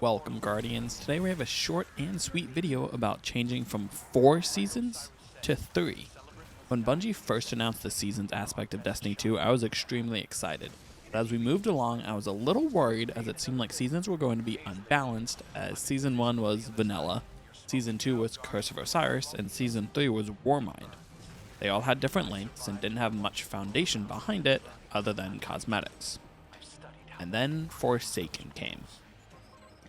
Welcome, Guardians. Today we have a short and sweet video about changing from 4 seasons to 3. When Bungie first announced the seasons aspect of Destiny 2, I was extremely excited. But as we moved along, I was a little worried as it seemed like seasons were going to be unbalanced, as Season 1 was vanilla, Season 2 was Curse of Osiris, and Season 3 was Warmind. They all had different lengths and didn't have much foundation behind it other than cosmetics. And then Forsaken came.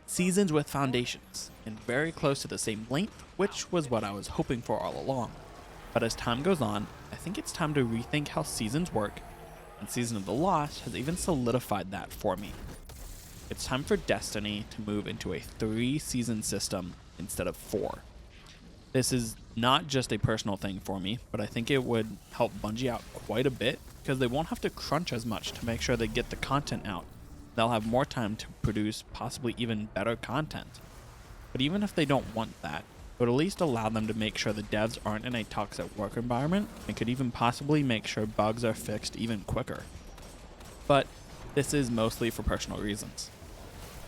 Seasons with foundations, and very close to the same length, which was what I was hoping for all along. But as time goes on, I think it's time to rethink how seasons work, and Season of the Lost has even solidified that for me. It's time for Destiny to move into a 3-season system instead of 4. This is not just a personal thing for me, but I think it would help Bungie out quite a bit because they won't have to crunch as much to make sure they get the content out. They'll have more time to produce possibly even better content. But even if they don't want that, it would at least allow them to make sure the devs aren't in a toxic work environment and could even possibly make sure bugs are fixed even quicker. But this is mostly for personal reasons.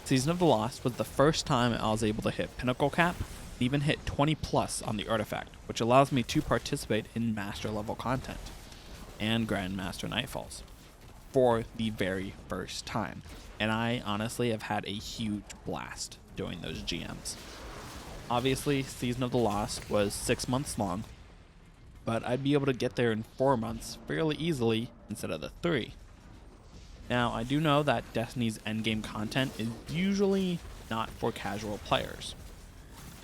Season of the Lost was the first time I was able to hit Pinnacle Cap, even hit 20 plus on the artifact, which allows me to participate in master level content and Grandmaster Nightfalls for the very first time. And I honestly have had a huge blast doing those GMs. Obviously, Season of the Lost was 6 months long, but I'd be able to get there in 4 months fairly easily instead of the 3. Now, I do know that Destiny's endgame content is usually not for casual players,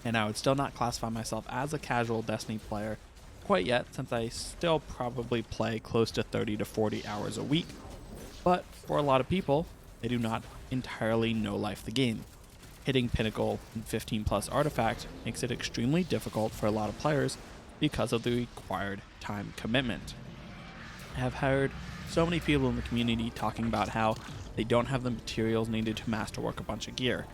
and I would still not classify myself as a casual Destiny player quite yet, since I still probably play close to 30 to 40 hours a week. But for a lot of people, they do not entirely know life the game. Hitting Pinnacle and 15 plus artifact makes it extremely difficult for a lot of players because of the required time commitment. I have heard so many people in the community talking about how they don't have the materials needed to masterwork a bunch of gear,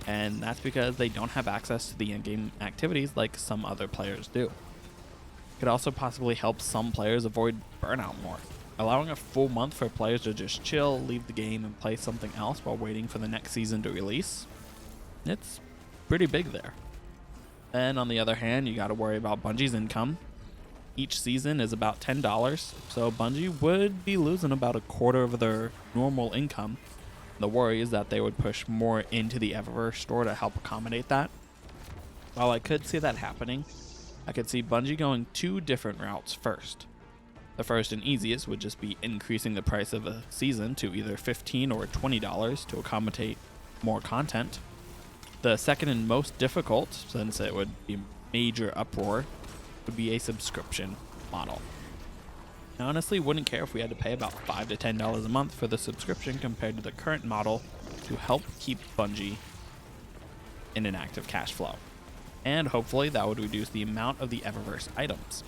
and that's because they don't have access to the in-game activities like some other players do. It could also possibly help some players avoid burnout more. Allowing a full month for players to just chill, leave the game, and play something else while waiting for the next season to release, it's pretty big there. Then on the other hand, you gotta worry about Bungie's income. Each season is about $10, so Bungie would be losing about a quarter of their normal income. The worry is that they would push more into the Eververse store to help accommodate that. While I could see that happening, I could see Bungie going 2 different routes first. The first and easiest would just be increasing the price of a season to either $15 or $20 to accommodate more content. The second and most difficult, since it would be major uproar, would be a subscription model. I honestly wouldn't care if we had to pay about $5 to $10 a month for the subscription compared to the current model to help keep Bungie in an active cash flow. And hopefully that would reduce the amount of the Eververse items.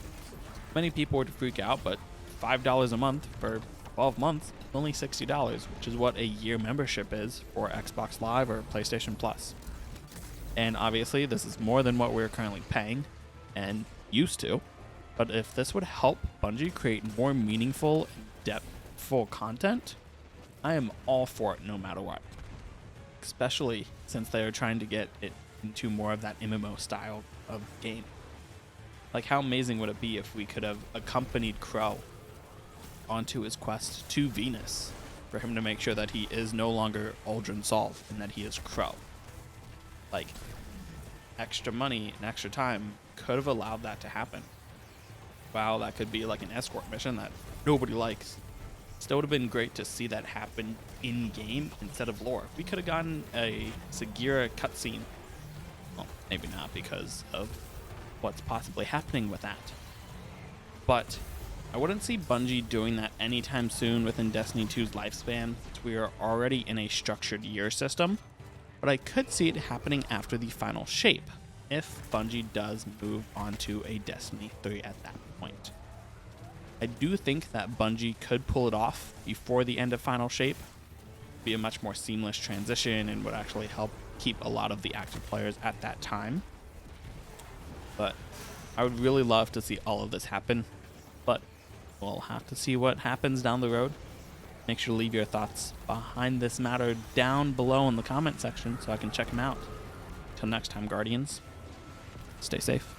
Many people would freak out, but $5 a month for 12 months is only $60, which is what a year membership is for Xbox Live or PlayStation Plus. And obviously this is more than what we're currently paying and used to, but if this would help Bungie create more meaningful and depthful content, I am all for it no matter what. Especially since they are trying to get it into more of that MMO style of game. Like, how amazing would it be if we could have accompanied Crow onto his quest to Venus for him to make sure that he is no longer Uldren Sol and that he is Crow? Like, extra money and extra time could have allowed that to happen. Wow, that could be like an escort mission that nobody likes. Still would have been great to see that happen in-game instead of lore. We could have gotten a Sagira cutscene. Well, maybe not because of what's possibly happening with that. But I wouldn't see Bungie doing that anytime soon within Destiny 2's lifespan, since we are already in a structured year system. But I could see it happening after the final shape, if Bungie does move on to a Destiny 3 at that point. I do think that Bungie could pull it off before the end of final shape, be a much more seamless transition, and would actually help keep a lot of the active players at that time. But I would really love to see all of this happen, but we'll have to see what happens down the road. Make sure to leave your thoughts behind this matter down below in the comment section so I can check them out. Till next time, Guardians, stay safe.